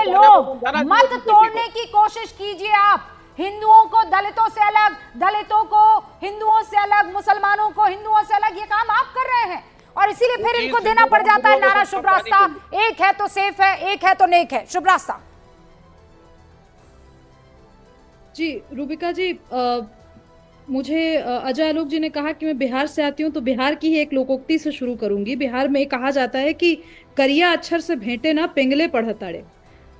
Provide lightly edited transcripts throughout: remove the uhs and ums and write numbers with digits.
लोग, मत तोड़ने की कोशिश कीजिए आप। हिंदुओं को दलितों से अलग, दलितों को हिंदुओं से अलग, मुसलमानों को हिंदुओं से अलग, ये काम आप कर रहे हैं और इसीलिए फिर इनको देना पड़ जाता है नारा शुभ रास्ता। एक है तो सेफ है, एक है तो नेक है। शुभ रास्ता। जी रूबिका जी, मुझे अजय आलोक जी ने कहा कि मैं बिहार से आती हूँ, तो बिहार की ही एक लोकोक्ति से शुरू करूंगी। बिहार में कहा जाता है कि करिया अक्षर से भेंटे ना पिंगले पढ़ताड़े।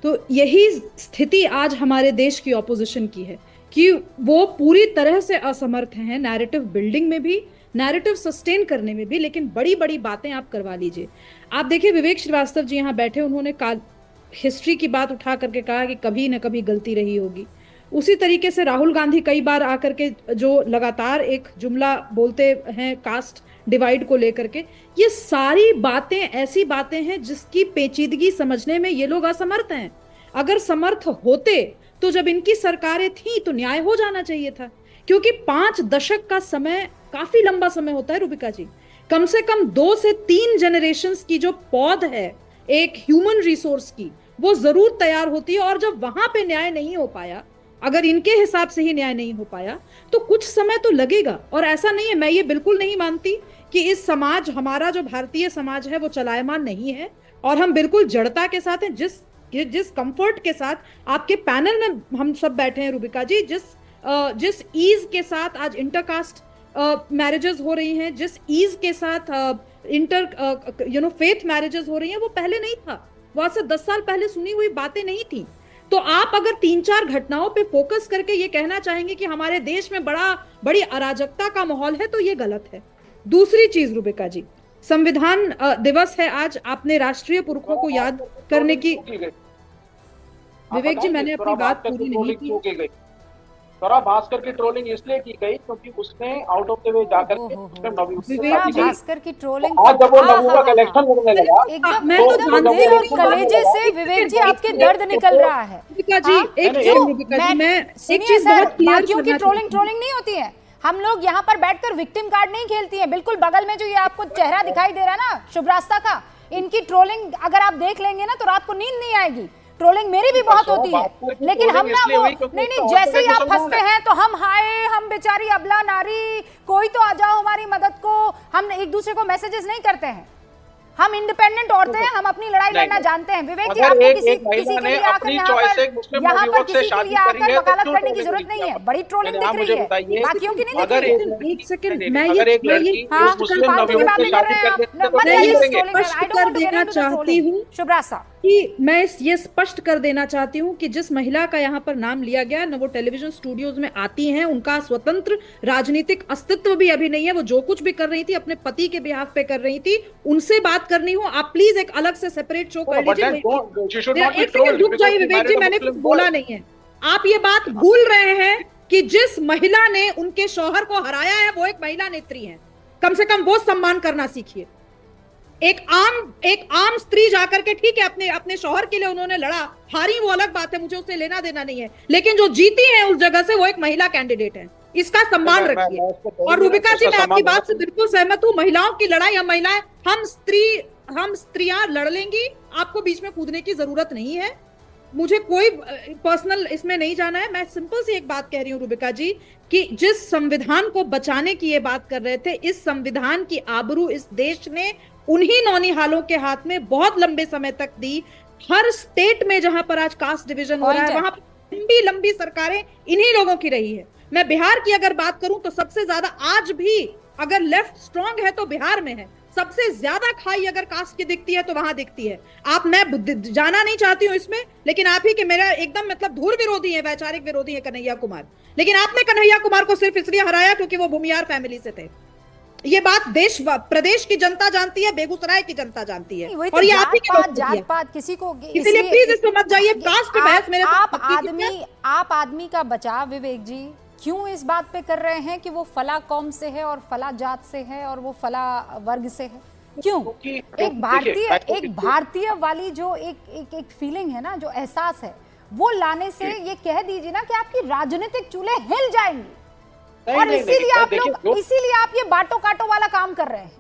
तो यही स्थिति आज हमारे देश की ऑपोजिशन की है कि वो पूरी तरह से असमर्थ हैं नैरेटिव बिल्डिंग में भी, नैरेटिव सस्टेन करने में भी। लेकिन बड़ी बड़ी बातें आप करवा लीजिए। आप देखिए विवेक श्रीवास्तव जी यहाँ बैठे, उन्होंने हिस्ट्री की बात उठा करके कहा कि कभी न कभी गलती रही होगी। उसी तरीके से राहुल गांधी कई बार आकर के जो लगातार एक जुमला बोलते हैं कास्ट डिवाइड को लेकर के, ये सारी बातें ऐसी बातें हैं जिसकी पेचीदगी समझने में ये लोग असमर्थ हैं। अगर समर्थ होते तो जब इनकी सरकारें थी तो न्याय हो जाना चाहिए था, क्योंकि 5 दशक का समय काफी लंबा समय होता है रूबिका जी। कम से कम 2 से 3 जनरेशंस की जो पौध है एक ह्यूमन रिसोर्स की, वो जरूर तैयार होती है। और जब वहां पे न्याय नहीं हो पाया, अगर इनके हिसाब से ही न्याय नहीं हो पाया, तो कुछ समय तो लगेगा। और ऐसा नहीं है, मैं ये बिल्कुल नहीं मानती कि इस समाज, हमारा जो भारतीय समाज है वो चलायमान नहीं है, और हम बिल्कुल जड़ता के साथ हैं। जिस कंफर्ट के साथ आपके पैनल में हम सब बैठे हैं रूबिका जी, जिस ईज के साथ आज इंटरकास्ट मैरिजेस हो रही हैं, जिस ईज के साथ फेथ मैरिजेस हो रही हैं, वो पहले नहीं था। वो आज से 10 साल पहले सुनी हुई बातें नहीं थी। तो आप अगर 3-4 घटनाओं पे फोकस करके ये कहना चाहेंगे कि हमारे देश में बड़ी अराजकता का माहौल है, तो ये गलत है। दूसरी चीज रूबिका जी, संविधान दिवस है आज, आपने राष्ट्रीय पुरखों को याद करने की। विवेक जी, मैंने अपनी बात पूरी नहीं की। स्वरा भास्कर की ट्रोलिंग इसलिए की गई क्योंकि उसने आउट ऑफ द वे जाकर के भास्कर की ट्रोलिंग, आज जब वो नवू का कलेक्शन लगने लगा, एकदम दिल और कलेजे से विवेक जी आपके दर्द निकल रहा है। बाकियों की ट्रोलिंग नहीं होती है। हम लोग यहाँ पर बैठकर विक्टिम कार्ड नहीं खेलती हैं। बिल्कुल बगल में जो ये आपको चेहरा दिखाई दे रहा है ना शुभ रास्ता का, इनकी ट्रोलिंग अगर आप देख लेंगे ना तो रात को नींद नहीं आएगी। ट्रोलिंग मेरी भी बहुत होती है, लेकिन हम ना वो नहीं, जैसे ही आप फंसते हैं तो हम हाय, हम बेचारी अबला नारी, कोई तो आ जाओ हमारी मदद को। हम एक दूसरे को मैसेजेस नहीं करते हैं। हम इंडिपेंडेंट औरतें हैं, हम अपनी लड़ाई लड़ना जानते हैं। विवेक जी, आपको किसी के लिए आकर यहाँ पर किसी के लिए आकर वकालत करने की जरूरत नहीं है। बड़ी ट्रोलिंग दिख रही है, बाकियों की नहीं दिख रही है। एक सेकंड, मैं ये स्पष्ट कर देना चाहती हूँ शुभ रास्ता कि मैं ये स्पष्ट कर देना चाहती हूँ कि जिस महिला का यहाँ पर नाम लिया गया न वो टेलीविजन स्टूडियोज में आती हैं, उनका स्वतंत्र राजनीतिक अस्तित्व भी अभी नहीं है। वो जो कुछ भी कर रही थी अपने पति के बिहाफ पे कर रही थी, उनसे बात करनी हो आप प्लीज एक अलग से सेपरेट शो कर लीजिए। एक सेकंड रुक जाइए विवेक जी, मैंने कुछ बोला नहीं है। आप ये बात भूल रहे हैं कि जिस महिला ने उनके शौहर को हराया है वो एक महिला नेत्री है। कम से कम वो सम्मान करना सीखिए। एक आम स्त्री जाकर के, ठीक है, अपने शौहर के लिए उन्होंने लड़ा, हारी वो अलग बात है, मुझे उससे लेना देना नहीं है, लेकिन जो जीती है उस जगह से वो एक महिला कैंडिडेट है। इसका सम्मान रखिए। और रूबिका जी, मैं आपकी बात से बिल्कुल सहमत हूँ। महिलाओं की लड़ाई, हम महिलाएं, हम स्त्रियां लड़ लेंगी, आपको बीच में कूदने की जरूरत नहीं है। मुझे कोई पर्सनल इसमें नहीं जाना है। मैं सिंपल सी एक बात कह रही हूँ रूबिका जी, कि जिस संविधान को बचाने की ये बात कर रहे थे, इस संविधान की आबरू इस देश ने उन्हीं नौनिहालों के हाथ में बहुत लंबे समय तक दी। हर स्टेट में जहां पर आज कास्ट डिवीजन हो रहा है, वहां पर लंबी सरकारें इन्हीं लोगों की रही है। मैं बिहार की अगर बात करूं तो सबसे ज्यादा आज भी अगर लेफ्ट स्ट्रांग है तो बिहार में है। सबसे ज्यादा खाई अगर कास्ट की दिखती है तो वहां दिखती है। आप, मैं जाना नहीं चाहती हूं इसमें, लेकिन आप ही के मेरा एकदम मतलब धूल विरोधी है, वैचारिक विरोधी है कन्हैया कुमार। लेकिन आपने कन्हैया कुमार को सिर्फ इसलिए हराया क्योंकि वो भूमियार फैमिली से थे। ये बात प्रदेश की जनता जानती है, बेगूसराय की जनता जानती है। और ये आप ही की जात पात किसी को, इसलिए प्लीज इसको मत जाइए। कास्ट पे बहस मेरे आप आदमी का बचाव विवेक जी क्यों इस बात पे कर रहे हैं कि वो फला कौम से है और फला जात से है और वो फला वर्ग से है? क्यों? एक भारतीय वाली जो एक फीलिंग है ना, जो एहसास है, वो लाने से ये कह दीजिए ना कि आपकी राजनीतिक चूल्हे हिल जाएंगी। और इसीलिए आप ये बांटो काटो वाला काम कर रहे हैं।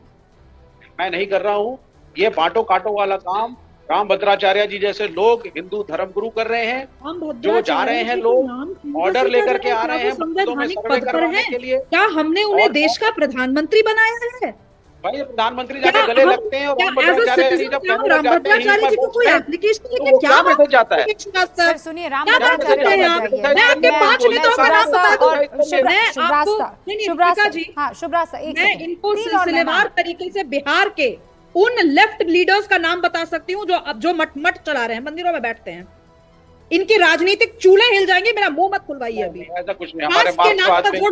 मैं नहीं कर रहा हूँ ये बांटो काटो वाला काम। राम भद्राचार्य जी जैसे लोग हिंदू धर्म गुरु कर रहे हैं, जो जा रहे हैं लोग ऑर्डर लेकर के आ रहे हैं मस्जिदों में सर्वे करवाने के लिए। क्या हमने उन्हें देश का प्रधानमंत्री बनाया है? भाई प्रधानमंत्री जाके गले लगते हैं और राम भद्राचार्य जी जब रामभद्राचार्य जी को कोई एप्लीकेशन लेके क्या मैसेज जाता है? सर सुनिए, राम क्या बात करते हैं आप? मैं आपके 5 मिनटों का नाम बता दूं। शुभ्रास्ता जी, हाँ शुभ्रास्ता, मैं इनको सिलसिलेवार तरीके से बिहार के उन लेफ्ट लीडर्स का नाम बता सकती हूँ जो मठ चला रहे हैं, मंदिरों में बैठते हैं। इनकी राजनीतिक चूल्हे हिल जाएंगे, मेरा मुंह मत खुलवाइए अभी। ऐसा कुछ नहीं, हमारे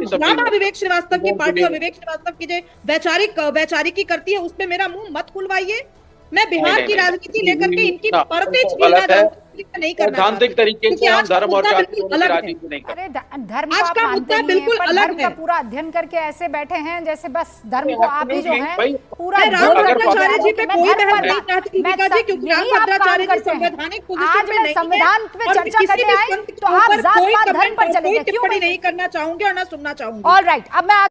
ड्रामा विवेक श्रीवास्तव की पार्टी और विवेक श्रीवास्तव की जो वैचारिकी करती है उसमें मेरा मुंह मत खुलवाइए। मैं बिहार की राजनीति लेकर के इनकी परतें छीलना नहीं करना सैद्धांतिक तरीके से हम धर्म और जाति की राजनीति नहीं अरे धर्म आज का मुद्दा बिल्कुल अलग है। पूरा अध्ययन करके ऐसे बैठे हैं जैसे बस धर्म को आप ही जो है पूरा। राम भद्राचार्य जी पे कोई बहस नहीं चाहती दीपिका जी, क्योंकि राम भद्राचार्य जी संवैधानिक पोजीशन में नहीं है। संविधान पे चर्चा करने आए तो आप जात पात धर्म पर चले गए, क्यों नहीं करना चाहूंगी और ना सुनना चाहूंगी। ऑलराइट, अब मैं